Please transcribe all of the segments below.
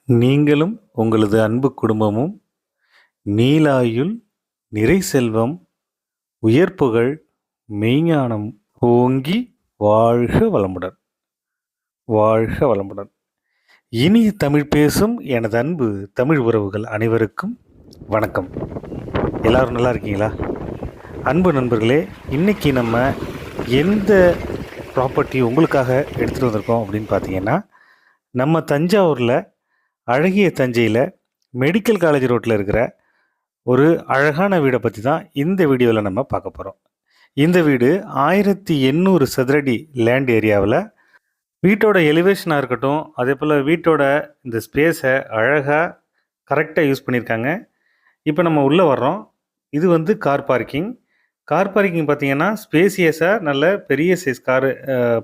நீங்களும் உங்களது அன்பு குடும்பமும் நீலாயுள், நிறை செல்வம், உயர்ப்புகழ், மெய்ஞானம் ஓங்கி வாழ்க வளமுடன். வாழ்க வளமுடன். இனிய தமிழ் பேசும் எனது அன்பு தமிழ் உறவுகள் அனைவருக்கும் வணக்கம். எல்லாரும் நல்லா இருக்கீங்களா? அன்பு நண்பர்களே, இன்றைக்கி நம்ம எந்த ப்ராப்பர்ட்டி உங்களுக்காக எடுத்துகிட்டு வந்திருக்கோம் அப்படின்னு பார்த்தீங்கன்னா, நம்ம தஞ்சாவூரில் அழகிய தஞ்சையில் மெடிக்கல் காலேஜ் ரோட்டில் இருக்கிற ஒரு அழகான வீடை பற்றி தான் இந்த வீடியோவில் நம்ம பார்க்க போகிறோம். இந்த வீடு 1800 சதுரடி லேண்ட் ஏரியாவில், வீட்டோட எலிவேஷனாக இருக்கட்டும், அதே போல் வீட்டோட இந்த ஸ்பேஸை அழகாக கரெக்டாக யூஸ் பண்ணியிருக்காங்க. இப்போ நம்ம உள்ளே வர்றோம். இது வந்து கார் பார்க்கிங். கார் பார்க்கிங் பார்த்தீங்கன்னா ஸ்பேசியஸாக நல்ல பெரிய சைஸ் காரு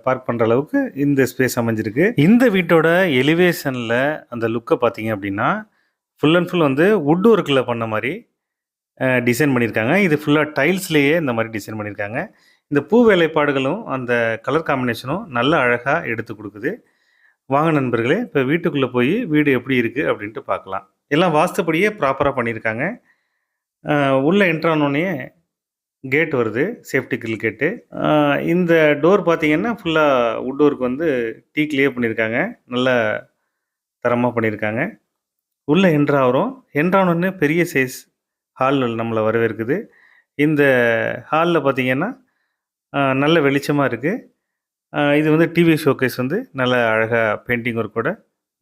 பார்க் பண்ணுற அளவுக்கு இந்த ஸ்பேஸ் அமைஞ்சிருக்கு. இந்த வீட்டோட எலிவேஷனில் அந்த லுக்கை பார்த்தீங்க அப்படின்னா ஃபுல் அண்ட் ஃபுல் வந்து வுட் ஒர்க்கில் பண்ண மாதிரி டிசைன் பண்ணியிருக்காங்க. இது ஃபுல்லாக டைல்ஸ்லேயே இந்த மாதிரி டிசைன் பண்ணியிருக்காங்க. இந்த பூ வேலைப்பாடுகளும் அந்த கலர் காம்பினேஷனும் நல்ல அழகாக எடுத்து கொடுக்குது. வாங்க நண்பர்களே, இப்போ வீட்டுக்குள்ளே போய் வீடு எப்படி இருக்குது அப்படின்ட்டு பார்க்கலாம். எல்லாம் வாஸ்துப்படியே ப்ராப்பராக பண்ணியிருக்காங்க. உள்ளே என்ட்ரானோடனே கேட் வருது, சேஃப்டி கிரில் கேட்டு. இந்த டோர் பார்த்தீங்கன்னா ஃபுல்லாக வுட் ஒர்க் வந்து டீக்லேயே பண்ணியிருக்காங்க. நல்ல தரமாக பண்ணியிருக்காங்க. உள்ளே என்ட்ரானோடனே பெரிய சைஸ் ஹால் நம்மளை வரவேற்குது. இந்த ஹாலில் பார்த்தீங்கன்னா நல்ல வெளிச்சமாக இருக்குது. இது வந்து டிவி ஷோகேஸ் வந்து நல்ல அழகாக பெயிண்டிங் ஒர்க்கோட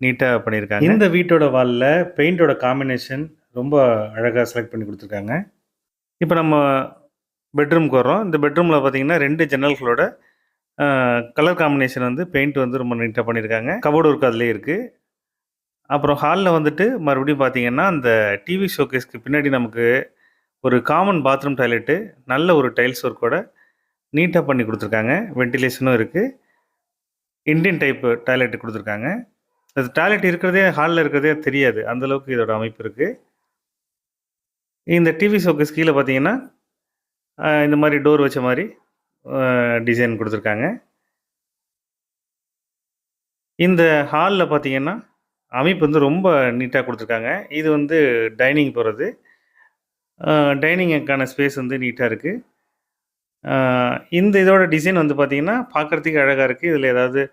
நீட்டாக பண்ணியிருக்காங்க. இந்த வீட்டோட வாலில் பெயிண்டோட காம்பினேஷன் ரொம்ப அழகாக செலக்ட் பண்ணி கொடுத்துருக்காங்க. இப்போ நம்ம பெட்ரூம்க்கு வர்றோம். இந்த பெட்ரூமில் பார்த்தீங்கன்னா 2 ஜன்னல்களோட கலர் காம்பினேஷன் வந்து பெயிண்ட் வந்து ரொம்ப நீட்டாக பண்ணியிருக்காங்க. கபோர்டு ஒர்க் அதிலே இருக்குது. அப்புறம் ஹாலில் வந்துட்டு மறுபடியும் பார்த்தீங்கன்னா அந்த டிவி ஷோகேஸ்க்கு பின்னாடி நமக்கு ஒரு காமன் பாத்ரூம் டாய்லெட்டு நல்ல ஒரு டைல்ஸ் ஒர்க்கோட நீட்டாக பண்ணி கொடுத்துருக்காங்க. வென்டிலேஷனும் இருக்குது. இண்டியன் டைப்பு டாய்லெட்டு கொடுத்துருக்காங்க. அது டாய்லெட் இருக்கிறதே ஹாலில் இருக்கிறதே தெரியாது, அந்தளவுக்கு இதோட அமைப்பு இருக்குது. இந்த டிவி ஷோகேஸ் கீழே பார்த்தீங்கன்னா இந்த மாதிரி டோர் வச்ச மாதிரி டிசைன் கொடுத்துருக்காங்க. இந்த ஹாலில் பார்த்தீங்கன்னா அமைப்பு வந்து ரொம்ப நீட்டாக கொடுத்துருக்காங்க. இது வந்து டைனிங் போகிறது. டைனிங்குக்கான ஸ்பேஸ் வந்து நீட்டாக இருக்குது. இந்த இதோட டிசைன் வந்து பார்த்திங்கன்னா பார்க்குறதுக்கு அழகாக இருக்குது. இதில் ஏதாவது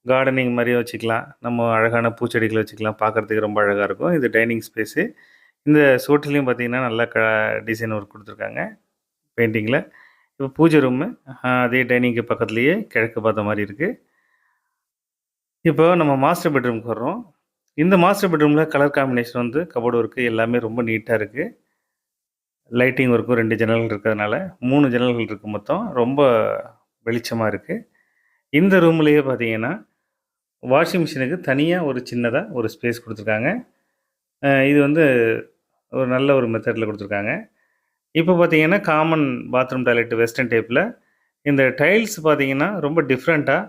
கார்டனிங் மாதிரியே வச்சுக்கலாம், நம்ம அழகான பூச்செடிகளை வச்சுக்கலாம், பார்க்குறதுக்கு ரொம்ப அழகாக இருக்கும். இது டைனிங் ஸ்பேஸு. இந்த சோட்டிலையும் பார்த்திங்கன்னா நல்லா டிசைன் ஒர்க் கொடுத்துருக்காங்க பெயிண்டிங்கில். இப்போ பூஜை ரூமு அதே டைனிங்கு பக்கத்துலேயே கிழக்கு பார்த்த மாதிரி இருக்குது. இப்போ நம்ம மாஸ்டர் பெட்ரூமுக்கு வர்றோம். இந்த மாஸ்டர் பெட்ரூமில் கலர் காம்பினேஷன் வந்து கபோர்டு ஒர்க்கு எல்லாமே ரொம்ப நீட்டாக இருக்குது. லைட்டிங் ஒர்க்கும் 2 ஜன்னல்கள் இருக்கிறதுனால 3 ஜன்னல்கள் இருக்குது மொத்தம். ரொம்ப வெளிச்சமாக இருக்குது. இந்த ரூம்லேயே பார்த்தீங்கன்னா வாஷிங் மிஷினுக்கு தனியாக ஒரு சின்னதாக ஒரு ஸ்பேஸ் கொடுத்துருக்காங்க. இது வந்து ஒரு நல்ல ஒரு மெத்தடில் கொடுத்துருக்காங்க. இப்போ பார்த்தீங்கன்னா காமன் பாத்ரூம் டாய்லெட் வெஸ்டர்ன் டைப்பில். இந்த டைல்ஸ் பார்த்தீங்கன்னா ரொம்ப டிஃப்ரெண்ட்டாக,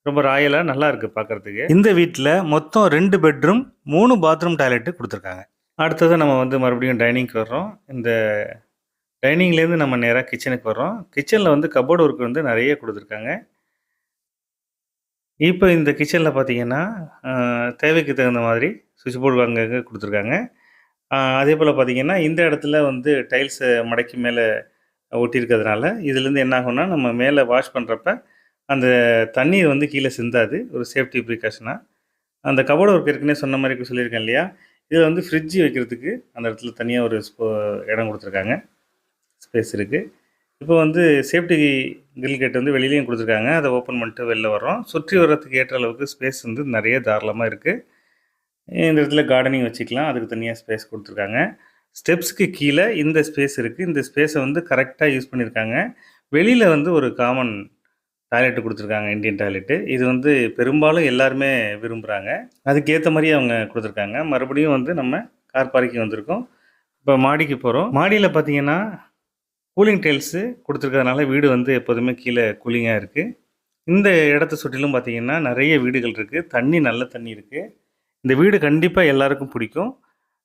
ரொம்ப ராயலாக நல்லா இருக்குது பார்க்குறதுக்கு. இந்த வீட்டில் மொத்தம் 2 பெட்ரூம் 3 பாத்ரூம் டாய்லெட்டு கொடுத்துருக்காங்க. அடுத்தது நம்ம வந்து மறுபடியும் டைனிங்க்கு வர்றோம். இந்த டைனிங்லேருந்து நம்ம நேராக கிச்சனுக்கு வர்றோம். கிச்சனில் வந்து கபோர்டு ஒர்க் வந்து நிறைய கொடுத்துருக்காங்க. இப்போ இந்த கிச்சனில் பார்த்தீங்கன்னா தேவைக்கு தகுந்த மாதிரி சுவிட்ச் போர்டு அங்கங்கே கொடுத்துருக்காங்க. அதே போல் பார்த்திங்கன்னா இந்த இடத்துல வந்து டைல்ஸை மடக்கி மேலே ஒட்டியிருக்கிறதுனால இதுலேருந்து என்ன ஆகும்னா நம்ம மேலே வாஷ் பண்ணுறப்ப அந்த தண்ணீர் வந்து கீழே சிந்தாது. ஒரு சேஃப்டி ப்ரிகாஷனாக அந்த கபோர்டு ஒர்க் ஏற்கனவே சொன்ன மாதிரி சொல்லியிருக்கேன் இல்லையா, இதில் வந்து ஃப்ரிட்ஜ் வைக்கிறதுக்கு அந்த இடத்துல தனியாக ஒரு இடம் கொடுத்துருக்காங்க, ஸ்பேஸ் இருக்குது. இப்போ வந்து சேஃப்டி கிரில் கேட் வந்து வெளியிலையும் கொடுத்துருக்காங்க. அதை ஓப்பன் பண்ணிட்டு வெளில வர்றோம். சுற்றி வர்றதுக்கு ஏற்ற அளவுக்கு ஸ்பேஸ் வந்து நிறைய தாராளமாக இருக்குது. இந்த இடத்துல கார்டனிங் வச்சுக்கலாம், அதுக்கு தனியாக ஸ்பேஸ் கொடுத்துருக்காங்க. ஸ்டெப்ஸுக்கு கீழே இந்த ஸ்பேஸ் இருக்குது. இந்த ஸ்பேஸை வந்து கரெக்டாக யூஸ் பண்ணியிருக்காங்க. வெளியில் வந்து ஒரு காமன் டாய்லெட்டு கொடுத்துருக்காங்க, இண்டியன் டாய்லெட்டு. இது வந்து பெரும்பாலும் எல்லாருமே விரும்புகிறாங்க. அதுக்கேற்ற மாதிரி அவங்க கொடுத்துருக்காங்க. மறுபடியும் வந்து நம்ம கார் பார்க்கிங் வந்திருக்கோம். இப்போ மாடிக்கு போகிறோம். மாடியில் பார்த்தீங்கன்னா கூலிங் டைல்ஸு கொடுத்துருக்கிறதுனால வீடு வந்து எப்போதுமே கீழே கூலிங்காக இருக்குது. இந்த இடத்த சுற்றிலும் பார்த்திங்கன்னா நிறைய வீடுகள் இருக்குது. தண்ணி நல்ல தண்ணி இருக்குது. இந்த வீடு கண்டிப்பாக எல்லாருக்கும் பிடிக்கும்.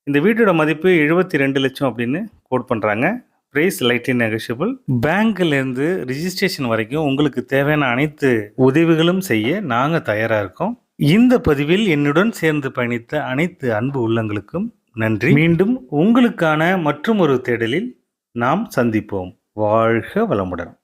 இந்த வீட்டோட மதிப்பு 72 லட்சம் அப்படின்னு கோட் பண்ணுறாங்க. Price lightly negotiable. பேங்க்லேருந்து ரிஜிஸ்ட்ரேஷன் வரைக்கும் உங்களுக்கு தேவையான அனைத்து உதவிகளும் செய்ய நாங்கள் தயாராக இருக்கோம். இந்த பதிவில் என்னுடன் சேர்ந்து பயணித்த அனைத்து அன்பு உள்ளங்களுக்கும் நன்றி. மீண்டும் உங்களுக்கான மற்றும் ஒரு தேடலில் நாம் சந்திப்போம். வாழ்க வளமுடன்.